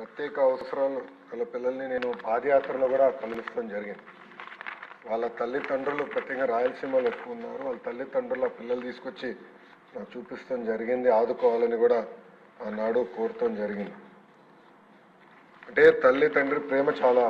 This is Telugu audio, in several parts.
ప్రత్యేక అవసరాలు గల పిల్లల్ని నేను పాదయాత్రలో కూడా కలుస్తాం జరిగింది. వాళ్ళ తల్లిదండ్రులు ప్రత్యేకంగా రాయలసీమలో ఎక్కువ ఉన్నారు. వాళ్ళ తల్లిదండ్రుల పిల్లలు తీసుకొచ్చి నాకు చూపిస్తాం జరిగింది. ఆదుకోవాలని కూడా ఆనాడు కోరటం జరిగింది. అంటే తల్లి తండ్రి ప్రేమ చాలా,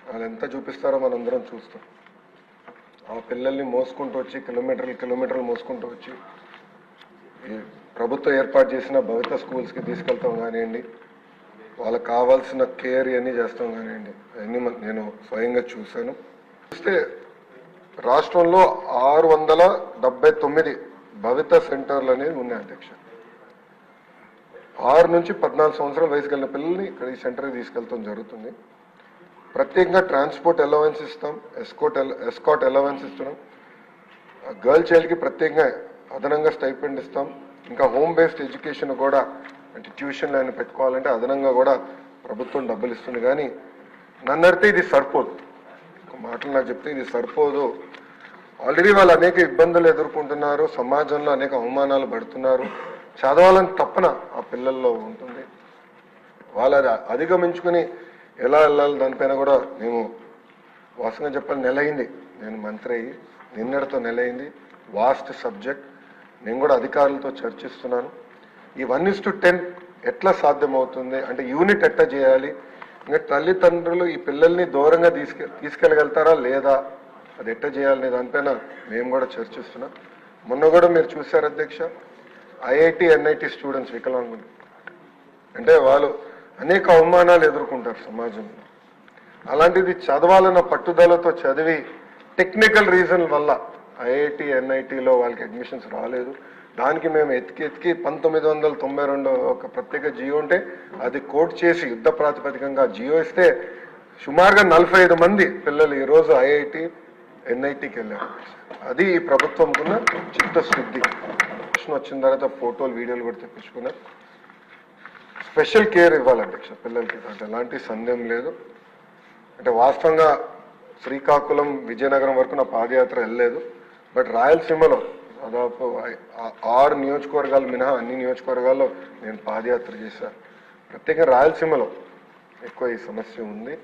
వాళ్ళు ఎంత చూపిస్తారో మనందరం చూస్తాం. ఆ పిల్లల్ని మోసుకుంటూ వచ్చి కిలోమీటర్లు మోసుకుంటూ వచ్చి ఈ ప్రభుత్వం ఏర్పాటు చేసిన భవిత స్కూల్స్కి తీసుకెళ్తాం కానివ్వండి, వాళ్ళకి కావాల్సిన కేర్ ఇవన్నీ చేస్తాం కానివ్వండి, అవన్నీ నేను స్వయంగా చూశాను. చూస్తే రాష్ట్రంలో 679 భవిత సెంటర్లు అనేవి ఉన్నాయి అధ్యక్ష. 6 నుంచి 14 సంవత్సరాల వయసు కలిగిన పిల్లల్ని ఇక్కడ ఈ సెంటర్కి తీసుకెళ్తాం జరుగుతుంది. ప్రత్యేకంగా ట్రాన్స్పోర్ట్ అలవెన్స్ ఇస్తాం, ఎస్కాట్ అలవెన్స్ ఇస్తున్నాం. గర్ల్ చైల్డ్కి ప్రత్యేకంగా అదనంగా స్టైపెండ్ ఇస్తాం. ఇంకా హోమ్ బేస్డ్ ఎడ్యుకేషన్ కూడా, అంటే ట్యూషన్లు ఆయన పెట్టుకోవాలంటే అదనంగా కూడా ప్రభుత్వం డబ్బులు ఇస్తుంది. కానీ నన్ను అడిగితే ఇది సరిపోదు. ఒక మాటలు నాకు చెప్తే ఇది సరిపోదు. ఆల్రెడీ వాళ్ళు అనేక ఇబ్బందులు ఎదుర్కొంటున్నారు, సమాజంలో అనేక అవమానాలు పడుతున్నారు. చదవాలని తప్పన ఆ పిల్లల్లో ఉంటుంది. వాళ్ళు అది అధిగమించుకుని ఎలా వెళ్ళాలి దానిపైన కూడా మేము వాస్తవంగా చెప్పాలి, నెల అయింది నేను మంత్రి అయ్యి, నిన్నటితో నెల అయింది. Waste subject. నేను కూడా అధికారులతో చర్చిస్తున్నాను. ఈ 1:10 ఎట్లా సాధ్యమవుతుంది, అంటే యూనిట్ ఎట్లా చేయాలి, ఇంకా తల్లిదండ్రులు ఈ పిల్లల్ని దూరంగా తీసుకెళ్ళగలుగుతారా లేదా, అది ఎట్లా చేయాలనే దానిపైన మేము కూడా చర్చిస్తున్నాం. మొన్న కూడా మీరు చూశారు అధ్యక్ష, ఐఐటి ఎన్ఐటి స్టూడెంట్స్ వికలాంగులు, అంటే వాళ్ళు అనేక అవమానాలు ఎదుర్కొంటారు సమాజంలో. అలాంటిది చదవాలన్న పట్టుదలతో చదివి టెక్నికల్ రీజన్ వల్ల ఐఐటి ఎన్ఐటిలో వాళ్ళకి అడ్మిషన్స్ రాలేదు. దానికి మేము ఎతికి 1992 ఒక ప్రత్యేక జియో ఉంటే అది కోట్ చేసి యుద్ధ ప్రాతిపదికంగా జియో ఇస్తే సుమారుగా 45 మంది పిల్లలు ఈరోజు ఐఐటి ఎన్ఐటికి వెళ్ళారు. అది ఈ ప్రభుత్వంకున్న చిత్తశుద్ధి. వచ్చిన తర్వాత ఫోటోలు వీడియోలు కూడా తెప్పించుకున్నారు. స్పెషల్ కేర్ ఇవ్వాలి అధ్యక్ష పిల్లలకి, అంటే ఎలాంటి సందేహం లేదు. అంటే వాస్తవంగా శ్రీకాకుళం విజయనగరం వరకు నా పాదయాత్ర వెళ్ళలేదు. బట్ రాయలసీమలో దాదాపు 6 నియోజకవర్గాలు మినహా అన్ని నియోజకవర్గాల్లో నేను పాదయాత్ర చేశాను. ప్రత్యేకంగా రాయలసీమలో ఎక్కువ ఈ సమస్య ఉంది.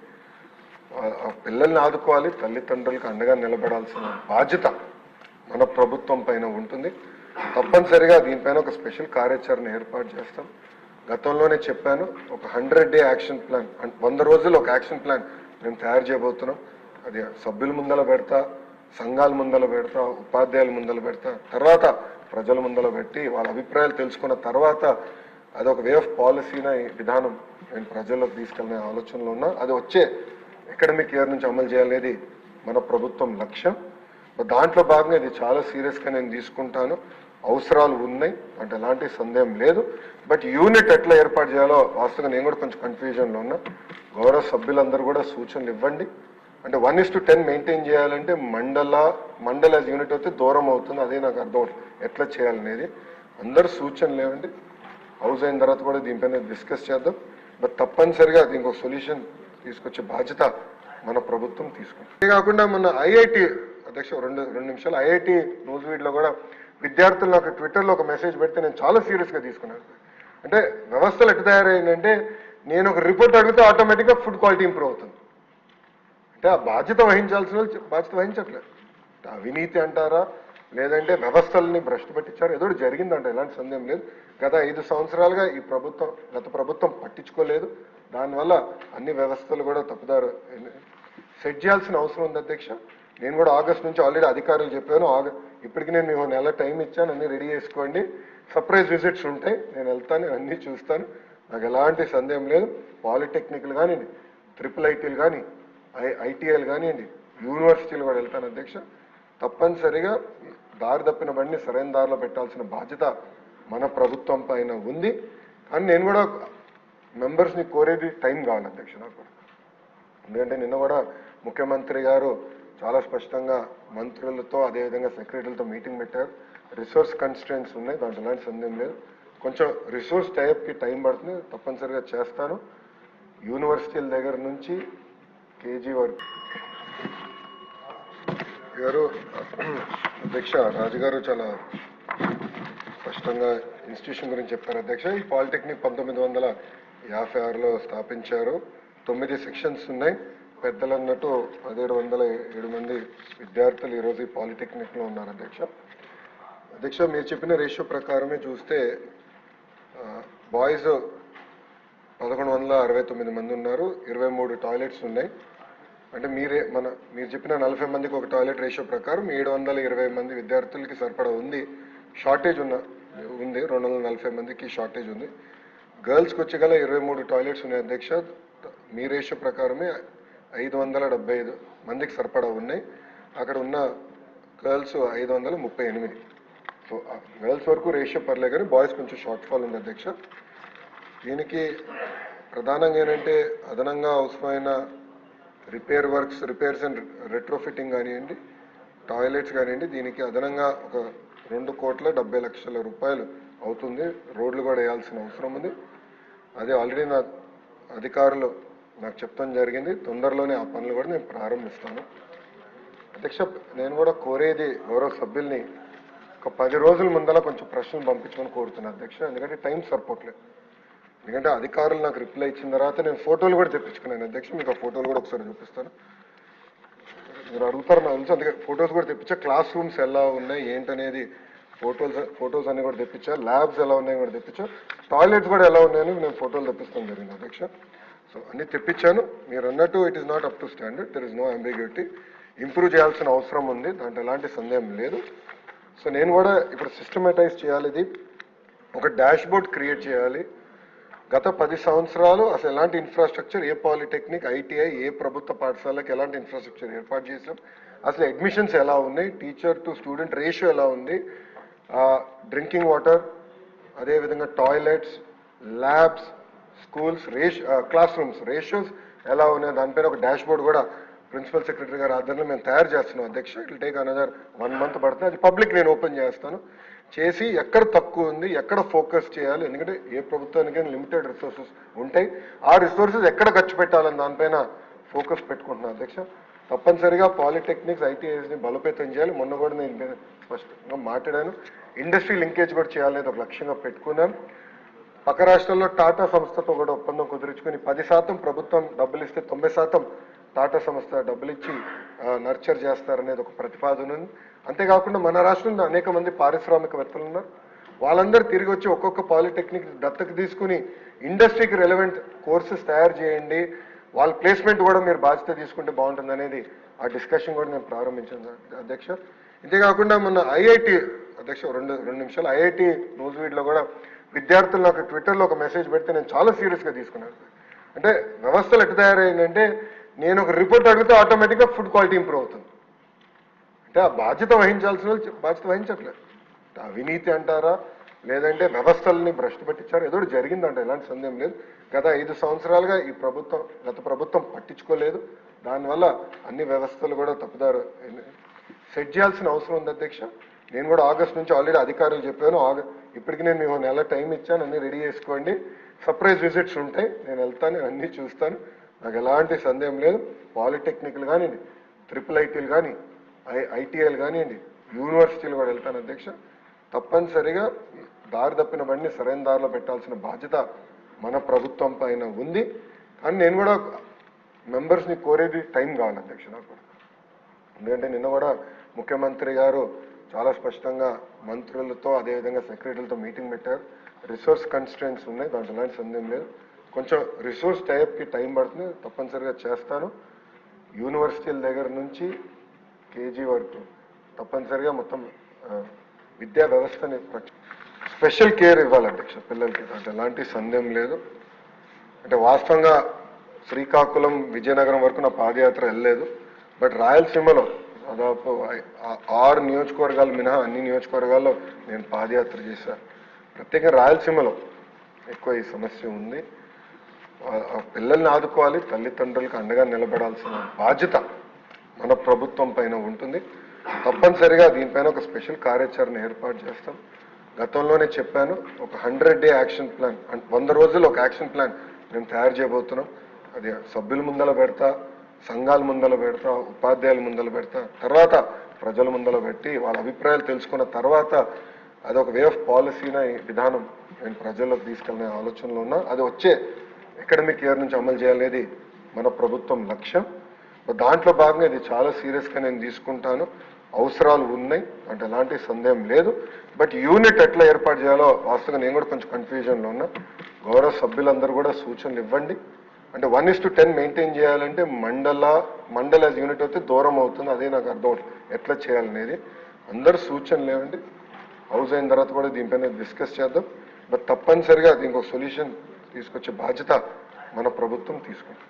ఆ పిల్లల్ని ఆదుకోవాలి, తల్లిదండ్రులకు అండగా నిలబడాల్సిన బాధ్యత మన ప్రభుత్వం పైన ఉంటుంది. తప్పనిసరిగా దీనిపైన ఒక స్పెషల్ కార్యాచరణ ఏర్పాటు చేస్తాం. గతంలోనే చెప్పాను, ఒక 100-day యాక్షన్ ప్లాన్, 100 రోజులు ఒక యాక్షన్ ప్లాన్ మేము తయారు చేయబోతున్నాం. అది సభ్యుల ముందల పెడతా, సంఘాల ముందల పెడతా, ఉపాధ్యాయుల ముందల పెడతా, తర్వాత ప్రజల ముందల పెట్టి వాళ్ళ అభిప్రాయాలు తెలుసుకున్న తర్వాత అదొక వే ఆఫ్ పాలసీన విధానం నేను ప్రజల్లోకి తీసుకెళ్ళిన ఆలోచనలో ఉన్నా. అది వచ్చే అకాడమిక్ ఇయర్ నుంచి అమలు చేయాలనేది మన ప్రభుత్వం లక్ష్యం. దాంట్లో భాగంగా ఇది చాలా సీరియస్గా నేను తీసుకుంటాను. అవసరాలు ఉన్నాయి అంటే ఎలాంటి సందేహం లేదు. బట్ యూనిట్ ఎట్లా ఏర్పాటు చేయాలో వాస్తవంగా నేను కూడా కొంచెం కన్ఫ్యూజన్లో ఉన్నా. గౌరవ సభ్యులందరూ కూడా సూచనలు ఇవ్వండి. అంటే 1:10 మెయింటైన్ చేయాలంటే మండల యూనిట్ అయితే దూరం అవుతుంది. అదే నాకు అర్థం ఎట్లా చేయాలనేది. అందరు సూచనలు ఇవ్వండి. హౌస్ అయిన తర్వాత కూడా దీనిపైన డిస్కస్ చేద్దాం. బట్ తప్పనిసరిగా దీనికి ఒక సొల్యూషన్ తీసుకొచ్చే బాధ్యత మన ప్రభుత్వం తీసుకుంది. అంతే కాకుండా మన ఐఐటి అధ్యక్ష 2 నిమిషాలు ఐఐటి న్యూస్ వీడ్లో కూడా విద్యార్థులు నాకు ట్విట్టర్లో ఒక మెసేజ్ పెడితే నేను చాలా సీరియస్గా తీసుకున్నాను. అంటే వ్యవస్థలు ఎట్లా తయారైందంటే నేను ఒక రిపోర్ట్ అడిగితే ఆటోమేటిక్గా ఫుడ్ క్వాలిటీ ఇంప్రూవ్ అవుతుంది. అంటే ఆ బాధ్యత వహించాల్సిన వాళ్ళు బాధ్యత వహించట్లేదు. అవినీతి అంటారా, లేదంటే వ్యవస్థల్ని భ్రష్టు పట్టించారు, ఏదో జరిగిందంట, ఎలాంటి సందేహం లేదు. గత 5 సంవత్సరాలుగా ఈ ప్రభుత్వం, గత ప్రభుత్వం పట్టించుకోలేదు. దానివల్ల అన్ని వ్యవస్థలు కూడా తప్పుదారు సెట్ చేయాల్సిన అవసరం ఉంది అధ్యక్ష. నేను కూడా ఆగస్ట్ నుంచి ఆల్రెడీ అధికారులు చెప్పాను. ఇప్పటికి నేను మీకు నెల టైం ఇచ్చాను, అన్ని రెడీ చేసుకోండి. సర్ప్రైజ్ విజిట్స్ ఉంటాయి, నేను వెళ్తాను, అన్నీ చూస్తాను, నాకు ఎలాంటి సందేహం లేదు. పాలిటెక్నిక్లు కానివ్వండి, IIITలు కానీ, ఐటీఐలు కానివ్వండి, యూనివర్సిటీలు కూడా వెళ్తాను అధ్యక్ష. తప్పనిసరిగా దారి తప్పిన బండిని సరైన దారిలో పెట్టాల్సిన బాధ్యత మన ప్రభుత్వం పైన ఉంది. కానీ నేను కూడా మెంబర్స్ని కోరేది టైం కావాలి అధ్యక్ష నాకు కూడా. ఎందుకంటే నిన్న కూడా ముఖ్యమంత్రి గారు చాలా స్పష్టంగా మంత్రులతో అదేవిధంగా సెక్రటరీలతో మీటింగ్ పెట్టారు. రిసోర్స్ కన్స్ట్రెంట్స్ ఉన్నాయి, దాంట్లో ఎలాంటి సందేహం లేదు. కొంచెం రిసోర్స్ టైప్కి టైం పడుతుంది, తప్పనిసరిగా చేస్తాను. యూనివర్సిటీల దగ్గర నుంచి కేజీ వరకు గారు అధ్యక్ష రాజుగారు చాలా స్పష్టంగా ఇన్స్టిట్యూషన్ గురించి చెప్పారు అధ్యక్ష. ఈ పాలిటెక్నిక్ 56లో స్థాపించారు. 9 సెక్షన్స్ ఉన్నాయి. పెద్దలు అన్నట్టు 1707 మంది విద్యార్థులు ఈరోజు ఈ పాలిటెక్నిక్లో ఉన్నారు అధ్యక్ష. అధ్యక్ష, మీరు చెప్పిన రేషియో ప్రకారమే చూస్తే బాయ్స్ 1169 మంది ఉన్నారు. 23 టాయిలెట్స్ ఉన్నాయి. అంటే మీరు చెప్పిన 40 మందికి ఒక టాయిలెట్ రేషియో ప్రకారం 720 మంది విద్యార్థులకి సరిపడా ఉంది. షార్టేజ్ ఉంది, 240 మందికి షార్టేజ్ ఉంది. గర్ల్స్కి వచ్చేగల 23 టాయిలెట్స్ ఉన్నాయి అధ్యక్ష. మీ రేషియో ప్రకారమే 575 మందికి సరిపడా ఉన్నాయి. అక్కడ ఉన్న గర్ల్స్ 538. సో గర్ల్స్ వరకు రేషియో పర్లే, కానీ బాయ్స్ కొంచెం షార్ట్ ఫాల్ ఉంది అధ్యక్ష. దీనికి ప్రధానంగా ఏంటంటే అదనంగా అవసరమైన రిపేర్స్ అండ్ రెట్రోఫిట్టింగ్ కానివ్వండి, టాయిలెట్స్ కానివ్వండి, దీనికి అదనంగా ఒక 2,70,00,000 రూపాయలు అవుతుంది. రోడ్లు కూడా వేయాల్సిన అవసరం ఉంది. అదే ఆల్రెడీ నా అధికారులు నాకు చెప్తాం జరిగింది. తొందరలోనే ఆ పనులు కూడా నేను ప్రారంభిస్తాను అధ్యక్ష. నేను కూడా కోరేది గౌరవ సభ్యుల్ని ఒక 10 రోజుల ముందల కొంచెం ప్రశ్నలు పంపించమని కోరుతున్నాను అధ్యక్ష. ఎందుకంటే టైం సరిపోవట్లేదు. ఎందుకంటే అధికారులు నాకు రిప్లై ఇచ్చిన తర్వాత నేను ఫోటోలు కూడా తెప్పించుకున్నాను అధ్యక్ష. మీకు ఆ ఫోటోలు కూడా ఒకసారి చూపిస్తాను. మీరు అడుగుతారు నాకు తెలుసు, అందుకే ఫొటోస్ కూడా తెప్పించా. క్లాస్ రూమ్స్ ఎలా ఉన్నాయి ఏంటనేది ఫొటోస్ అన్ని కూడా తెప్పించా. ల్యాబ్స్ ఎలా ఉన్నాయి కూడా తెప్పించా. టాయిలెట్స్ కూడా ఎలా ఉన్నాయని నేను ఫోటోలు తెప్పిస్తాను జరిగింది అధ్యక్ష. సో అన్ని తెప్పించాను. మీరు అన్నట్టు it is not up to standard. There is no ambiguity. Improve చేయాల్సిన అవసరం ఉంది, దాంట్లో ఎలాంటి సందేహం లేదు. సో నేను కూడా ఇప్పుడు సిస్టమేటైజ్ చేయాలి. ఇది ఒక డాష్ బోర్డ్ క్రియేట్ చేయాలి. గత 10 సంవత్సరాలు అసలు ఎలాంటి ఇన్ఫ్రాస్ట్రక్చర్, ఏ పాలిటెక్నిక్, ఐటీఐ, ఏ ప్రభుత్వ పాఠశాలకు ఎలాంటి ఇన్ఫ్రాస్ట్రక్చర్ ఏర్పాటు చేసాం, అసలు అడ్మిషన్స్ ఎలా ఉన్నాయి, టీచర్ టు స్టూడెంట్ రేషియో ఎలా ఉంది, డ్రింకింగ్ వాటర్, అదేవిధంగా toilets, labs, schools, class rooms ratios ఎలా ఉన్నాయి, దానిపైన ఒక డాష్ బోర్డ్ కూడా ప్రిన్సిపల్ సెక్రటరీ గారి ఆధ్వర్యంలో మేము తయారు చేస్తున్నాం అధ్యక్ష. It will take another 1 month పడుతుంది. అది పబ్లిక్ నేను ఓపెన్ చేస్తాను. చేసి ఎక్కడ తక్కువ ఉంది, ఎక్కడ ఫోకస్ చేయాలి, ఎందుకంటే ఏ ప్రభుత్వానికైనా లిమిటెడ్ రిసోర్సెస్ ఉంటాయి. ఆ రిసోర్సెస్ ఎక్కడ ఖర్చు పెట్టాలని దానిపైన ఫోకస్ పెట్టుకుంటున్నాను అధ్యక్ష. తప్పనిసరిగా పాలిటెక్నిక్స్, ఐటీఐస్ని బలోపేతం చేయాలి. మొన్న కూడా నేను స్పష్టంగా మాట్లాడాను. ఇండస్ట్రీ లింకేజ్ కూడా చేయాలనేది ఒక లక్ష్యంగా పెట్టుకున్నాను. పక్క రాష్ట్రాల్లో టాటా సంస్థతో కూడా ఒప్పందం కుదుర్చుకుని 10% ప్రభుత్వం డబ్బులు ఇస్తే 90% టాటా సంస్థ డబ్బులు ఇచ్చి నర్చర్ చేస్తారనేది ఒక ప్రతిపాదన ఉంది. అంతేకాకుండా మన రాష్ట్రంలో అనేక మంది పారిశ్రామికవేత్తలు ఉన్నారు. వాళ్ళందరూ తిరిగి వచ్చి ఒక్కొక్క పాలిటెక్నిక్ దత్తకు తీసుకుని ఇండస్ట్రీకి రెలవెంట్ కోర్సెస్ తయారు చేయండి, వాళ్ళ ప్లేస్మెంట్ కూడా మీరు బాధ్యత తీసుకుంటే బాగుంటుంది అనేది ఆ డిస్కషన్ కూడా నేను ప్రారంభించాను అధ్యక్ష. ఇంతేకాకుండా మొన్న ఐఐటి అధ్యక్ష 2 నిమిషాలు ఐఐటి న్యూస్ వీడ్లో కూడా విద్యార్థులు నాకు ట్విట్టర్లో ఒక మెసేజ్ పెడితే నేను చాలా సీరియస్గా తీసుకున్నాను. అంటే వ్యవస్థలు ఎట్లా తయారైందంటే నేను ఒక రిపోర్ట్ అడిగితే ఆటోమేటిక్గా ఫుడ్ క్వాలిటీ ఇంప్రూవ్ అవుతుంది. అంటే ఆ బాధ్యత వహించాల్సిన వాళ్ళు బాధ్యత వహించట్లేదు. అవినీతి అంటారా, లేదంటే వ్యవస్థల్ని భ్రష్టు పట్టించారు, ఏదో జరిగిందంట, ఎలాంటి సందేహం లేదు. గత 5 సంవత్సరాలుగా గత ప్రభుత్వం పట్టించుకోలేదు. దానివల్ల అన్ని వ్యవస్థలు కూడా తప్పుదారు సెట్ చేయాల్సిన అవసరం ఉంది అధ్యక్ష. నేను కూడా ఆగస్ట్ నుంచి ఆల్రెడీ అధికారులు చెప్పాను. ఇప్పటికి నేను మీకు నెల టైం ఇచ్చాను, అన్ని రెడీ చేసుకోండి. సర్ప్రైజ్ విజిట్స్ ఉంటాయి, నేను వెళ్తాను, నేను అన్నీ చూస్తాను, నాకు ఎలాంటి సందేహం లేదు. పాలిటెక్నిక్లు కానివ్వండి, IIITలు కానీ, ఐటీఐలు కానివ్వండి, యూనివర్సిటీలు కూడా వెళ్తాను అధ్యక్ష. తప్పనిసరిగా దారి తప్పిన బండిని సరైన దారిలో పెట్టాల్సిన బాధ్యత మన ప్రభుత్వం పైన ఉంది. కానీ నేను కూడా మెంబర్స్ని కోరేది టైం కావాలి అధ్యక్ష నాకు కూడా. ఎందుకంటే నిన్న కూడా ముఖ్యమంత్రి గారు చాలా స్పష్టంగా మంత్రులతో అదేవిధంగా సెక్రటరీలతో మీటింగ్ పెట్టారు. రిసోర్స్ కన్స్ట్రెంట్స్ ఉన్నాయి, దాంట్లో ఎలాంటి సందేహం లేదు. కొంచెం రిసోర్స్ టైప్కి టైం పడుతుంది, తప్పనిసరిగా చేస్తాను. యూనివర్సిటీల దగ్గర నుంచి కేజీ వరకు తప్పనిసరిగా మొత్తం విద్యా వ్యవస్థని స్పెషల్ కేర్ ఇవ్వాలి అధ్యక్ష పిల్లలకి, దాంట్లో ఎలాంటి సందేహం లేదు. అంటే వాస్తవంగా శ్రీకాకుళం, విజయనగరం వరకు నా పాదయాత్ర వెళ్ళలేదు. బట్ రాయలసీమలో దాదాపు 6 నియోజకవర్గాలు మినహా అన్ని నియోజకవర్గాల్లో నేను పాదయాత్ర చేశాను. ప్రత్యేకంగా రాయలసీమలో ఎక్కువ ఈ సమస్య ఉంది. పిల్లల్ని ఆదుకోవాలి, తల్లిదండ్రులకు అండగా నిలబడాల్సిన బాధ్యత మన ప్రభుత్వం పైన ఉంటుంది. తప్పనిసరిగా దీనిపైన ఒక స్పెషల్ కార్యాచరణ ఏర్పాటు చేస్తాం. గతంలోనే చెప్పాను, ఒక 100-day యాక్షన్ ప్లాన్, 100 రోజులు ఒక యాక్షన్ ప్లాన్ మేము తయారు చేయబోతున్నాం. అది సభ్యుల ముందల పెడతా, సంఘాల ముందల పెడతా, ఉపాధ్యాయుల ముందల పెడతా, తర్వాత ప్రజల ముందల పెట్టి వాళ్ళ అభిప్రాయాలు తెలుసుకున్న తర్వాత అదొక వే ఆఫ్ పాలసీన విధానం నేను ప్రజల్లోకి తీసుకెళ్ళిన ఆలోచనలో ఉన్నా. అది వచ్చే అకాడమిక్ ఇయర్ నుంచి అమలు చేయాలనేది మన ప్రభుత్వం లక్ష్యం. దాంట్లో భాగంగా ఇది చాలా సీరియస్గా నేను తీసుకుంటాను. అవసరాలు ఉన్నాయి అంటే ఎలాంటి సందేహం లేదు. బట్ యూనిట్ ఎట్లా ఏర్పాటు చేయాలో వాస్తవంగా నేను కూడా కొంచెం కన్ఫ్యూజన్లో ఉన్నా. గౌరవ సభ్యులందరూ కూడా సూచనలు ఇవ్వండి. అంటే 1:10 మెయింటైన్ చేయాలంటే మండల యూనిట్ అయితే దూరం అవుతుంది. అదే నాకు అర్థం అవుతుంది ఎట్లా చేయాలనేది. అందరు సూచనలు ఇవ్వండి. హౌస్ అయిన తర్వాత కూడా దీనిపైన డిస్కస్ చేద్దాం. బట్ తప్పనిసరిగా దీనికి ఒక సొల్యూషన్ తీసుకొచ్చే బాధ్యత మన ప్రభుత్వం తీసుకుంటుంది.